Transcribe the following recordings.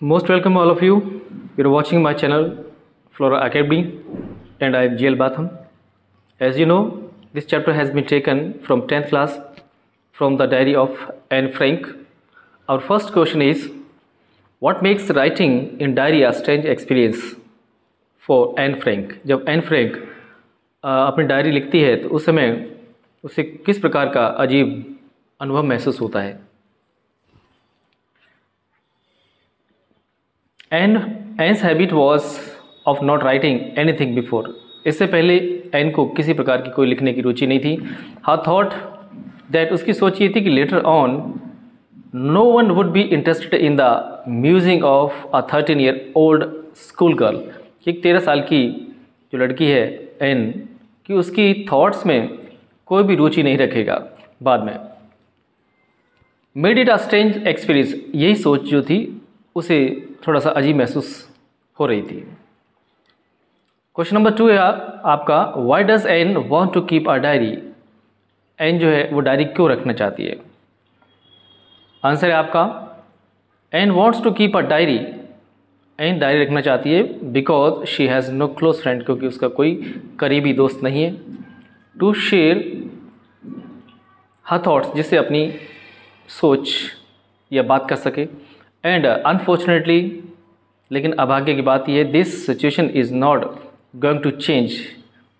Most welcome all of you. You're watching my channel Flora Academy and I am GL Batham. As you know, this chapter has been taken from 10th class from the diary of Anne Frank. Our first question is, what makes writing in diary a strange experience for Anne Frank? जब Anne Frank अपनी diary लिखती है तो उस समय उसे किस प्रकार का अजीब अनुभव महसूस होता है? Anne's habit was of not writing anything before. इससे पहले एन को किसी प्रकार की कोई लिखने की रुचि नहीं थी. Her thought that उसकी सोच ये थी कि later on no one would be interested in the musing of a 13-year-old school girl. एक 13 साल की जो लड़की है एन कि उसकी थॉट्स में कोई भी रुचि नहीं रखेगा बाद में. Made it a strange experience. यही सोच जो थी उसे थोड़ा सा अजीब महसूस हो रही थी. क्वेश्चन नंबर 2 है आपका, why does Anne want to keep a diary? Anne जो है वो डायरी क्यों रखना चाहती है? आंसर है आपका, Anne wants to keep a diary. Anne diary रखना चाहती है because she has no close friend, क्योंकि उसका कोई करीबी दोस्त नहीं है. टू शेयर हर थॉट्स, जिससे अपनी सोच या बात कर सके. एंड अनफॉर्चुनेटली, लेकिन अभाग्य की बात यह है, this situation is not going to change.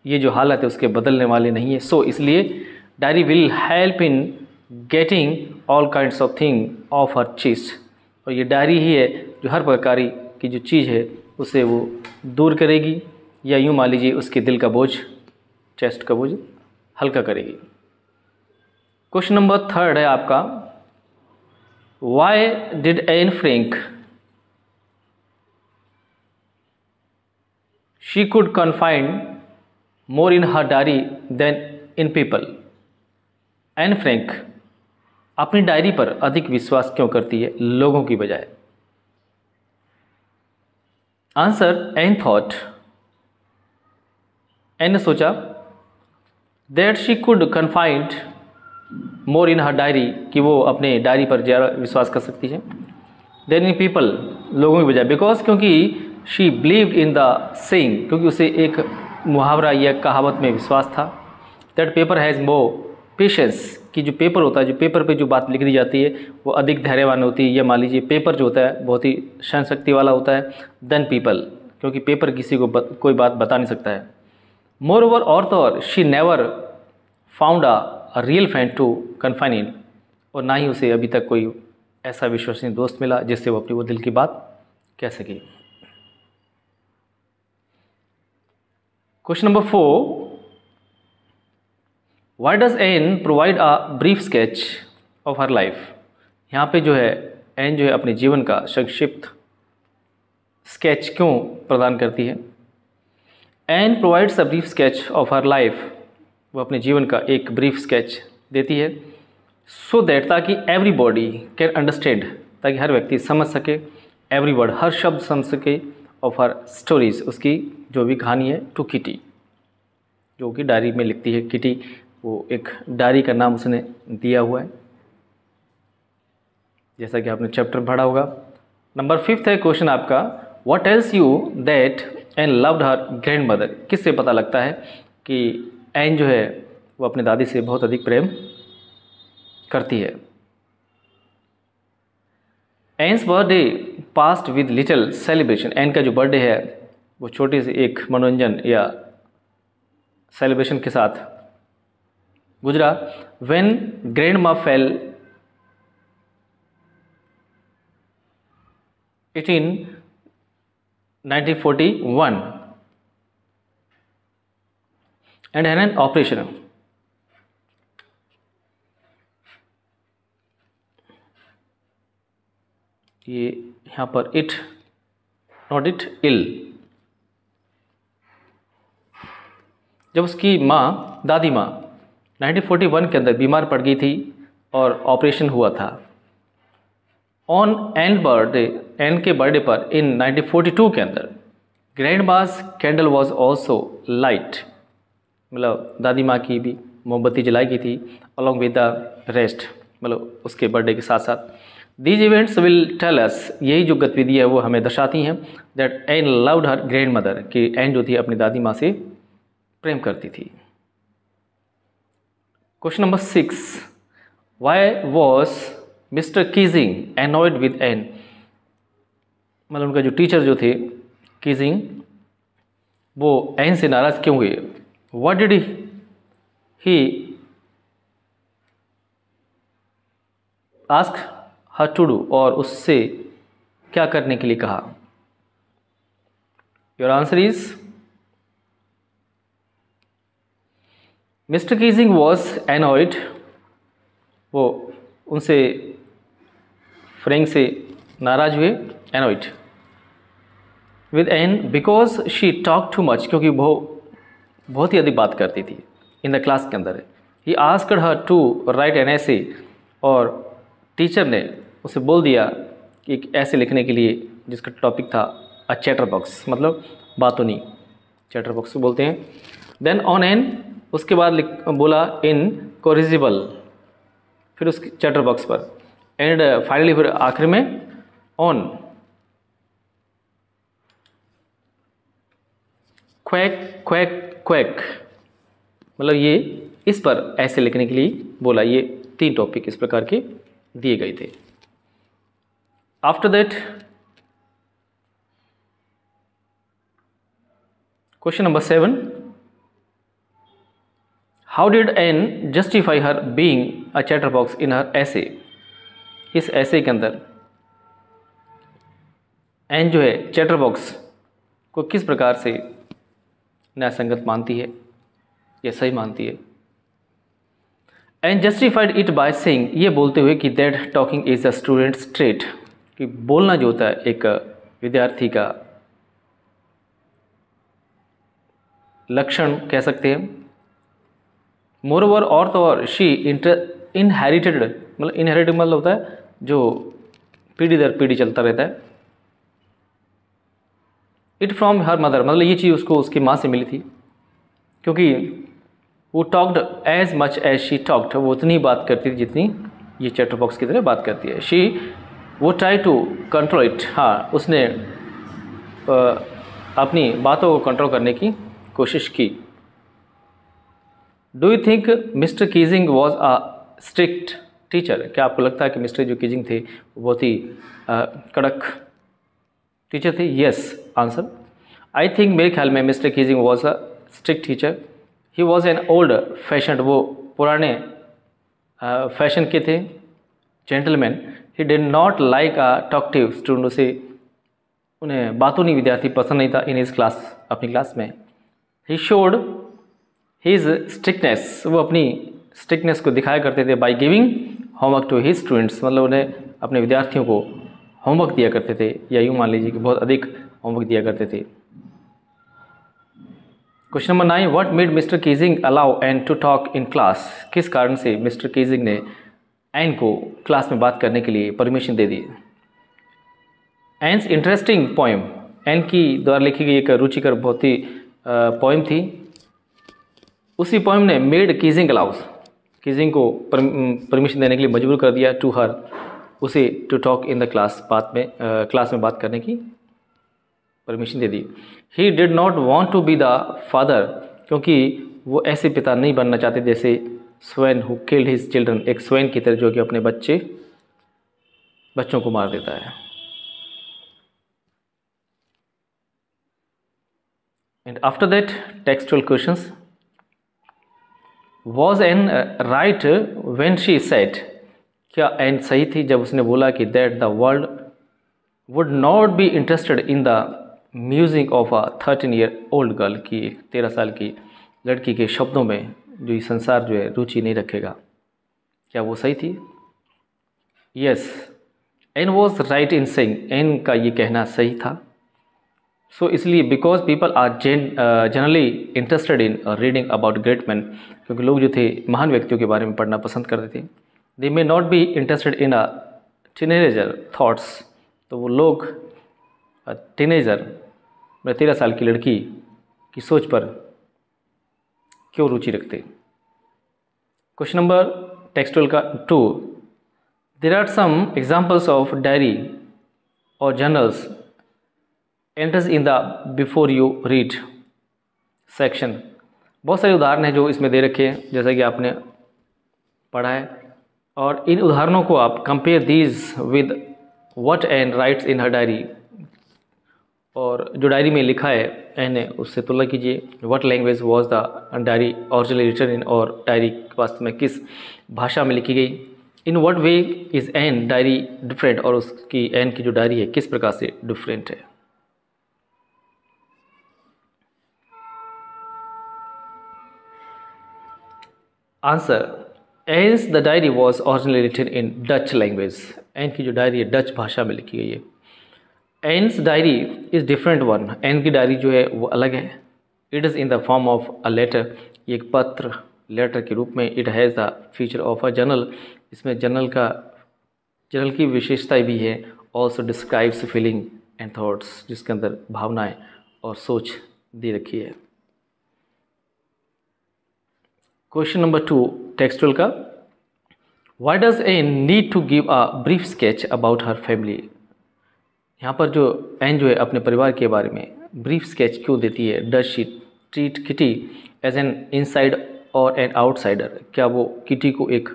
ये जो हालत है उसके बदलने वाले नहीं है. सो इसलिए diary will help in getting all kinds of thing of her chest. और ये डायरी ही है जो हर प्रकार की जो चीज़ है उसे वो दूर करेगी, या यूँ मान लीजिए उसके दिल का बोझ, चेस्ट का बोझ हल्का करेगी. क्वेश्चन नंबर 3 है आपका, Why did Anne Frank she could confide more in her diary than in people? Anne Frank अपनी डायरी पर अधिक विश्वास क्यों करती है लोगों की बजाय? आंसर, Anne thought, Anne ने सोचा that she could confide more in her diary, कि वो अपने डायरी पर ज़्यादा विश्वास कर सकती है देन इन पीपल, लोगों की बजाय. बिकॉज क्योंकि she believed in the saying, क्योंकि उसे एक मुहावरा या कहावत में विश्वास था. That paper has more patience, कि जो पेपर होता है, जो पेपर पे जो बात लिख दी जाती है वो अधिक धैर्यवान होती है. या मान लीजिए पेपर जो होता है बहुत ही सहन शक्ति वाला होता है देन पीपल, क्योंकि पेपर किसी को कोई बात बता नहीं सकता है. मोर ओवर, और तो और, she never found a real friend to confine in, और ना ही उसे अभी तक कोई ऐसा विश्वसनीय दोस्त मिला जिससे वो अपनी वो दिल की बात कह सके. Question number 4, why does N provide a brief sketch of her life? यहाँ पे जो है एन जो है अपने जीवन का संक्षिप्त स्केच क्यों प्रदान करती है? Anne provides a brief sketch of her life, वो अपने जीवन का एक ब्रीफ स्केच देती है सो दैट, ताकि एवरीबॉडी कैन अंडरस्टैंड, ताकि हर व्यक्ति समझ सके, एवरी वर्ड, हर शब्द समझ सके, ऑफ हर स्टोरीज, उसकी जो भी कहानी है, टू किटी, जो कि डायरी में लिखती है. किटी वो एक डायरी का नाम उसने दिया हुआ है, जैसा कि आपने चैप्टर पढ़ा होगा. नंबर 5 है क्वेश्चन आपका, what tells you that Anne loved her grand mother? किससे पता लगता है कि एन जो है वो अपने दादी से बहुत अधिक प्रेम करती है? Anne's birthday passed with little celebration. Anne का जो बर्थडे है वो छोटे से एक मनोरंजन या सेलिब्रेशन के साथ गुजरा. व्हेन ग्रैंड मा fail it in 1941 and had an operation. ये यहाँ पर इट, नॉट इट, इल. जब उसकी माँ, दादी माँ 1941 के अंदर बीमार पड़ गई थी और ऑपरेशन हुआ था. ऑन एन बर्थडे, एन के बर्थडे पर इन 1942 के अंदर grand mass candle was also light, मतलब दादी माँ की भी मोमबत्ती जलाई की थी अलॉन्ग विद द रेस्ट, मतलब उसके बर्थडे के साथ साथ। These events will tell us, यही जो गतिविधि है वो हमें दर्शाती हैं that Anne loved her grandmother, कि एन जो थी अपनी दादी माँ से प्रेम करती थी। Question number 6, why was Mr Keesing annoyed with Anne, मतलब उनका जो टीचर जो थे कीजिंग, वो एन से नाराज क्यों हुए? What did he ask her to do, और उससे क्या करने के लिए कहा? Your answer is Mr Keesing was annoyed, वो उनसे फ्रैंक से नाराज हुए, annoyed with Anne because she talk too much, क्योंकि वो बहुत ही अधिक बात करती थी इन द क्लास के अंदर। He asked her to write an essay, और टीचर ने उसे बोल दिया कि एक ऐसे लिखने के लिए जिसका टॉपिक था अ चैटर बॉक्स, मतलब बातोनी, चैटर बॉक्स को बोलते हैं। देन ऑन एन, उसके बाद बोला इन कोरिजिबल, फिर उसके चैटर बॉक्स पर, एंड फाइनली फिर आखिर में ऑन क्वैक क्वैक क्वैक, मतलब ये इस पर ऐसे लिखने के लिए बोला। ये 3 टॉपिक इस प्रकार के दिए गए थे। After that question number 7, how did Anne justify her being a chatterbox in her essay, इस ऐसे के अंदर एन जो है चैटर बॉक्स को किस प्रकार से न्यायसंगत मानती है या सही मानती है? And justified it by saying, ये बोलते हुए कि that talking is a students trait, कि बोलना जो होता है एक विद्यार्थी का लक्षण कह सकते हैं। मोरओवर, और तो और, शी इनहेरिटेड, मतलब इनहेरिटेड मतलब होता है जो पीढ़ी दर पीढ़ी चलता रहता है। इट फ्रॉम हर मदर, मतलब ये चीज़ उसको उसकी माँ से मिली थी, क्योंकि वो talked as much as she talked, वो उतनी बात करती थी जितनी ये चैटर बॉक्स की तरह बात करती है। शी वो ट्राई टू कंट्रोल इट, हाँ उसने अपनी बातों को कंट्रोल करने की कोशिश की। Do you think mister Keesing was a strict teacher, क्या आपको लगता है कि मिस्टर जो कीजिंग थे वो बहुत ही कड़क टीचर थे? यस आंसर, आई थिंक, मेरे ख्याल में mister Keesing was a strict teacher. He was an old fashion, वो पुराने फैशन के थे, gentleman. He did not like a talkative student, उसे उन्हें बातों नहीं विद्यार्थी पसंद नहीं था इन हिज क्लास, अपनी क्लास में। ही शोड हिज स्ट्रिक्टनेस, वो अपनी स्ट्रिक्टनेस को दिखाया करते थे by giving homework to his students, मतलब उन्हें अपने विद्यार्थियों को होमवर्क दिया करते थे, या यूँ मान लीजिए कि बहुत अधिक होमवर्क दिया करते थे। Question number 9, what made Mr Keesing allow Anne to talk in class, किस कारण से मिस्टर कीजिंग ने एन को क्लास में बात करने के लिए परमिशन दे दी? एन्स इंटरेस्टिंग पोएम, एन की द्वारा लिखी गई एक रुचिकर बहुत ही पोएम थी, उसी पोएम ने मेड कीजिंग अलाउस, कीजिंग को परमिशन देने के लिए मजबूर कर दिया टू हर, उसे to talk in the class, class में बात करने की परमिशन दे दी। He did not want to be the father, क्योंकि वो ऐसे पिता नहीं बनना चाहते जैसे Sven who killed his children, एक स्वेन की तरह जो कि अपने बच्चों को मार देता है। And after that textual questions, was an right when she said, क्या एन सही थी जब उसने बोला कि that the world would not be interested in the music of a 13-year-old girl, की एक 13 साल की लड़की के शब्दों में जो ये संसार जो है रुचि नहीं रखेगा, क्या वो सही थी? Yes, Anne was right in saying, Anne का ये कहना सही था। सो इसलिए because people are generally interested in reading about great man, क्योंकि लोग जो थे महान व्यक्तियों के बारे में पढ़ना पसंद करते थे। They may not be interested in a teenager thoughts, तो वो लोग टीनेजर 13 साल की लड़की की सोच पर क्यों रुचि रखते? क्वेश्चन नंबर टेक्सटुअल का 2, there are some examples of diary और journals entries in the before you read section. बहुत सारे उदाहरण हैं जो इसमें दे रखे हैं जैसा कि आपने पढ़ा है, और इन उदाहरणों को आप compare these with what an rights in her diary, और जो डायरी में लिखा है एन ने उससे तुलना कीजिए। What language was the diary originally written in, और डायरी वास्तव में किस भाषा में लिखी गई। In what way is Anne diary different, और उसकी एन की जो डायरी है किस प्रकार से डिफरेंट है। Answer, Anne's the diary was originally written in Dutch language. Anne की जो डायरी है डच भाषा में लिखी गई है। Anne's diary is different one, Anne की डायरी जो है वो अलग है। It is in the form of a letter, ये एक पत्र लेटर के रूप में। It has the feature of a journal, इसमें जर्नल की विशेषताएं भी है। Also describes feeling and thoughts, जिसके अंदर भावनाएं और सोच दी रखी है। क्वेश्चन नंबर 2 टेक्सटुअल का, why does Anne need to give a brief sketch about her family. यहाँ पर जो एन जो है अपने परिवार के बारे में ब्रीफ स्केच क्यों देती है। Does she treat Kitty as an inside or an outsider, क्या वो किटी को एक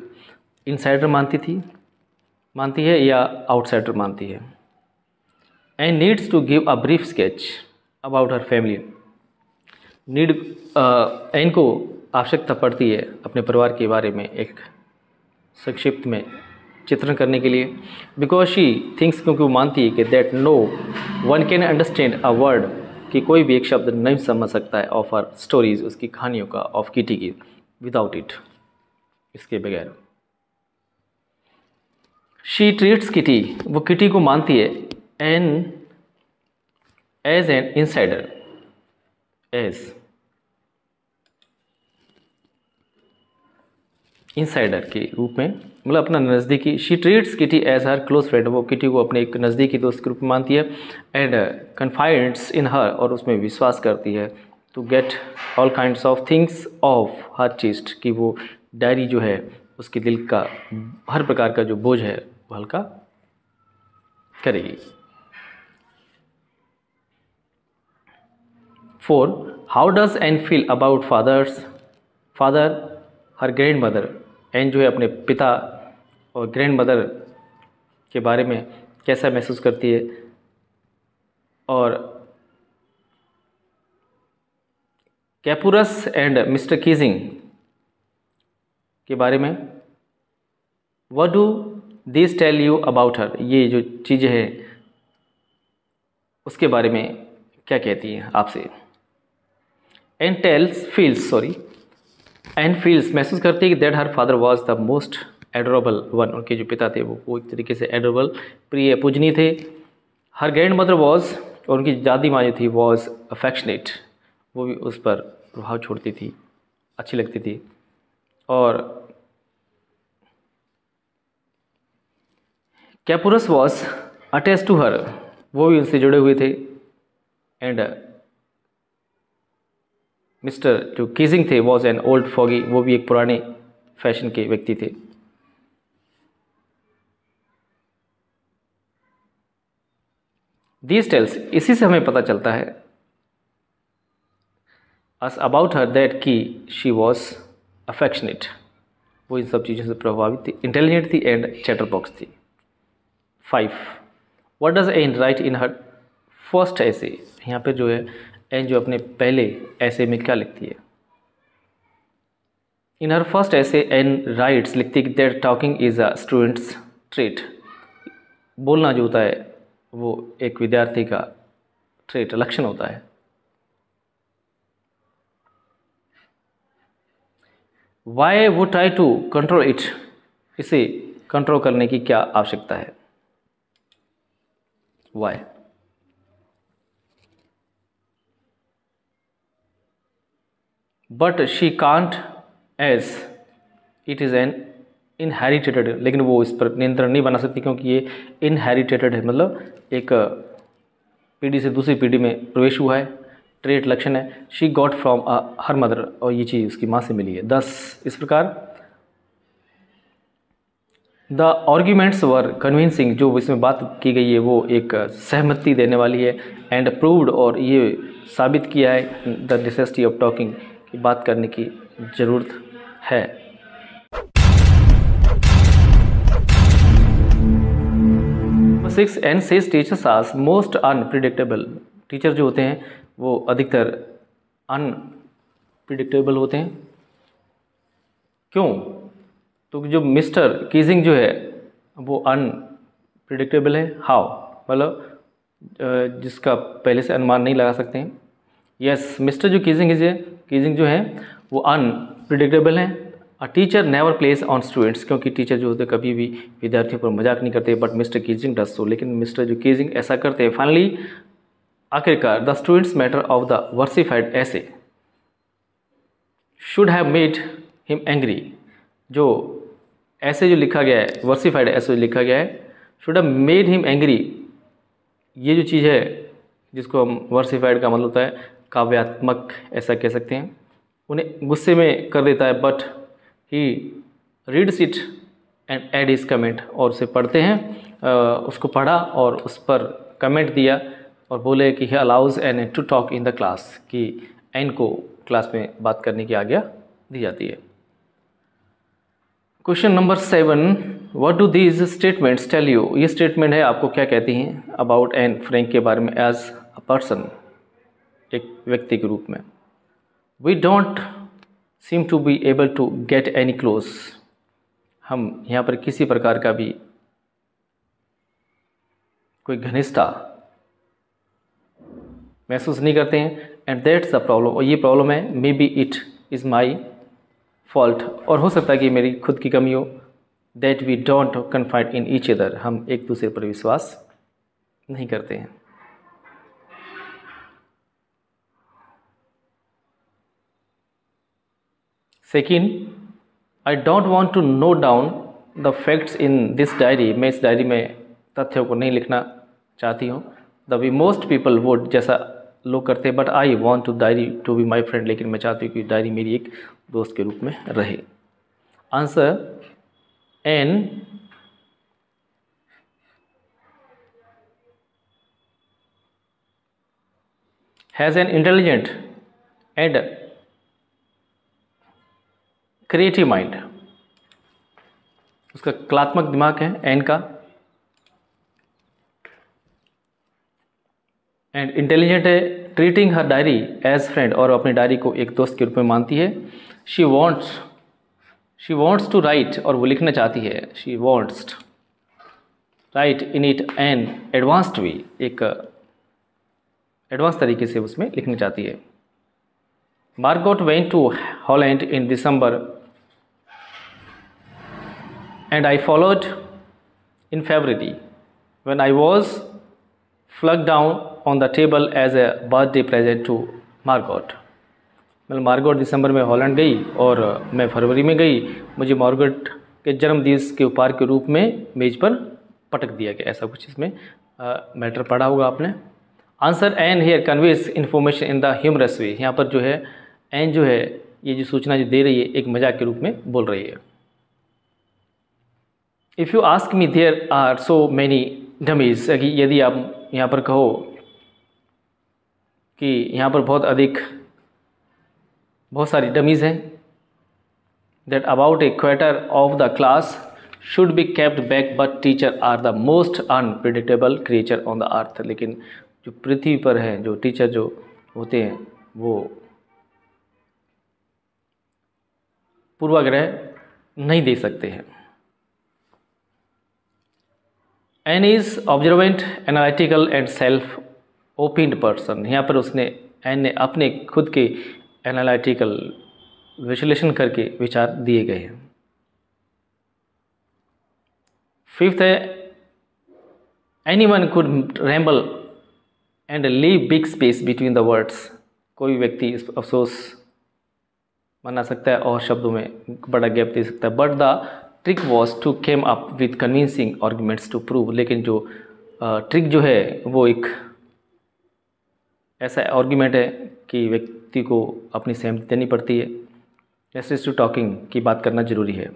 इनसाइडर मानती है या आउटसाइडर मानती है। Anne needs to give a brief sketch about her family, need Anne को आवश्यकता पड़ती है अपने परिवार के बारे में एक संक्षिप्त में चित्रण करने के लिए। बिकॉज शी थिंक्स, क्योंकि वो मानती है कि that no one can understand a word, कि कोई भी एक शब्द नहीं समझ सकता है ऑफ हर स्टोरीज, उसकी कहानियों का, ऑफ किटी की, विदाउट इट, इसके बगैर। शी ट्रीट्स किटी, वो किटी को मानती है as an insider, as insider के रूप में, मतलब अपना नज़दीकी। She treats Kitty as her close friend, वो किटी को अपने एक नज़दीकी दोस्त के रूप में मानती है। एंड कन्फाइड्स इन हर, और उसमें विश्वास करती है। To get all kinds of things of her chest, कि वो डायरी जो है उसके दिल का हर प्रकार का जो बोझ है वो हल्का करेगी। 4, how does Anne feel about father her grandmother. एन जो है अपने पिता और ग्रैंड मदर के बारे में कैसा महसूस करती है, और कैपुरस एंड मिस्टर कीजिंग के बारे में। What do this tell you about her, ये जो चीज़ें हैं उसके बारे में क्या कहती हैं आपसे। एंड फील्स महसूस करती है कि that her father was the most adorable one, उनके जो पिता थे वो एक तरीके से एडोरेबल, प्रिय, पूजनीय थे। हर ग्रैंड मदर वॉज, और उनकी दादी माँ जो थी, वॉज अफेक्शनेट, वो भी उस पर प्रभाव छोड़ती थी, अच्छी लगती थी। और कैपुरस वॉज अटैच टू हर, वो भी उनसे जुड़े हुए थे। एंड मिस्टर जो कीजिंग थे वॉज एन ओल्ड फॉगी, वो भी एक पुराने फैशन के व्यक्ति थे। दीज टेल्स, इसी से हमें पता चलता है अस अबाउट हर दैट की शी वॉज अफेक्शनेट, वो इन सब चीज़ों से प्रभावित थी, इंटेलिजेंट थी एंड चैटरबॉक्स थी। 5, what does N right in her first ऐसे। यहाँ पे जो है एन जो अपने पहले ऐसे में क्या लिखती है। इन हर फर्स्ट ऐसे एन राइट्स, लिखती है कि that talking is a students trait, बोलना जो होता है वो एक विद्यार्थी का ट्रेट, लक्षण होता है। वाई वो ट्राई टू कंट्रोल इट, इसे कंट्रोल करने की क्या आवश्यकता है। Why, but she can't as it is Anne inherited, लेकिन वो इस पर नियंत्रण नहीं बना सकती क्योंकि ये इनहेरिटेड है, मतलब एक पीढ़ी से दूसरी पीढ़ी में प्रवेश हुआ है, ट्रेट लक्षण है। She got from her mother, और ये चीज़ उसकी माँ से मिली है। 10, इस प्रकार द आर्ग्यूमेंट्स वर कन्विंसिंग, जो इसमें बात की गई है वो एक सहमति देने वाली है, एंड प्रूव्ड, और ये साबित किया है द नेसेसिटी ऑफ टॉकिंग, की बात करने की ज़रूरत है। 6 and says teachers are most unpredictable, teacher जो होते हैं वो अधिकतर अनप्रिडिक्टेबल होते हैं। क्यों? तो जो मिस्टर कीजिंग जो है वो अनप्रिडिक्टेबल है। हाउ? मतलब जिसका पहले से अनुमान नहीं लगा सकते हैं। यस, मिस्टर जो कीजिंग जो है वो अनप्रिडिक्टेबल है। A teacher never places on students, क्योंकि टीचर जो होते कभी भी विद्यार्थियों पर मजाक नहीं करते, but mister Keesing does so, लेकिन मिस्टर जो कीजिंग ऐसा करते हैं। फाइनली, आखिरकार, the students matter of the versified ऐसे should have made him angry, जो ऐसे जो लिखा गया है, वर्सिफाइड ऐसे जो लिखा गया है, should have made him angry, ये जो चीज़ है जिसको हम वर्सिफाइड का मतलब होता है काव्यात्मक, ऐसा कह सकते हैं, उन्हें गुस्से में कर देता है। But he reads it and add his comment, और उसे पढ़ते हैं, उसको पढ़ा और उस पर कमेंट दिया और बोले कि he allows Anne to talk in the class, कि एन को क्लास में बात करने की आज्ञा दी जाती है। Question number 7, what do these statements tell you, ये स्टेटमेंट है आपको क्या कहती हैं अबाउट एन फ्रैंक के बारे में एज अ पर्सन, एक व्यक्ति के रूप में। We don't seem to be able to get any close, हम यहाँ पर किसी प्रकार का भी कोई घनिष्ठता महसूस नहीं करते हैं। एंड दैट्स द प्रॉब्लम, और ये प्रॉब्लम है। May be it is my fault, और हो सकता है कि मेरी खुद की कमी हो। That we don't confide in each other, हम एक दूसरे पर विश्वास नहीं करते हैं। Second, I don't want to note down the facts in this diary, मैं इस डायरी में तथ्यों को नहीं लिखना चाहती हूँ। The way most people would, जैसा लोग करते हैं, but I want to diary to be my friend, लेकिन मैं चाहती हूँ कि डायरी मेरी एक दोस्त के रूप में रहे। Answer, Anne has an intelligent and creative mind, उसका कलात्मक दिमाग है एन का, एंड इंटेलिजेंट है। Treating her diary as friend, और अपनी डायरी को एक दोस्त के रूप में मानती है। शी वॉन्ट्स टू राइट, और वो लिखना चाहती है। She wants write in it an advanced way, एक एडवांस तरीके से उसमें लिखना चाहती है। Margot went to Holland in December and I followed in February when I was flung down on the table as a birthday present to Margot. मतलब Margot दिसंबर में Holland गई और मैं फरवरी में गई, मुझे मार्गोट के जन्मदिवस के उपहार के रूप में मेज पर पटक दिया गया, ऐसा कुछ इसमें मैटर पढ़ा होगा आपने। Answer, Anne here conveys information in the humorous way, यहाँ पर जो है एन जो है ये जो सूचना जो दे रही है एक मजाक के रूप में बोल रही है। If you ask me there are so many dummies, यदि आप यहाँ पर कहो कि यहाँ पर बहुत सारी डमीज़ हैं, that about a quarter of the class should be kept back, but teacher are the most unpredictable creature on the earth, लेकिन जो पृथ्वी पर हैं जो टीचर जो होते हैं वो पूर्वाग्रह नहीं दे सकते हैं। Anne is observant, analytical and self opined person, यहाँ पर एन ने अपने खुद के एनालिटिकल विश्लेषण करके विचार दिए गए हैं। फिफ्थ है, anyone could ramble and leave big space between the words, कोई व्यक्ति इस अफसोस मना सकता है और शब्दों में बड़ा गैप दे सकता है। But the trick was to came up with convincing arguments to prove, लेकिन जो ट्रिक जो है वो एक ऐसा आर्ग्यूमेंट है कि व्यक्ति को अपनी सहमति देनी पड़ती है। नेसेसरी टू टॉकिंग की बात करना जरूरी है।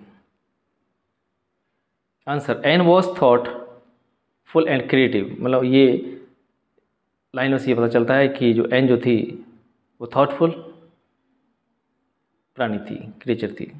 Answer, Anne was thoughtful and creative. मतलब ये लाइनों से ये पता चलता है कि जो एन जो थी वो थॉटफुल प्राणी थी, क्रिएचर थी।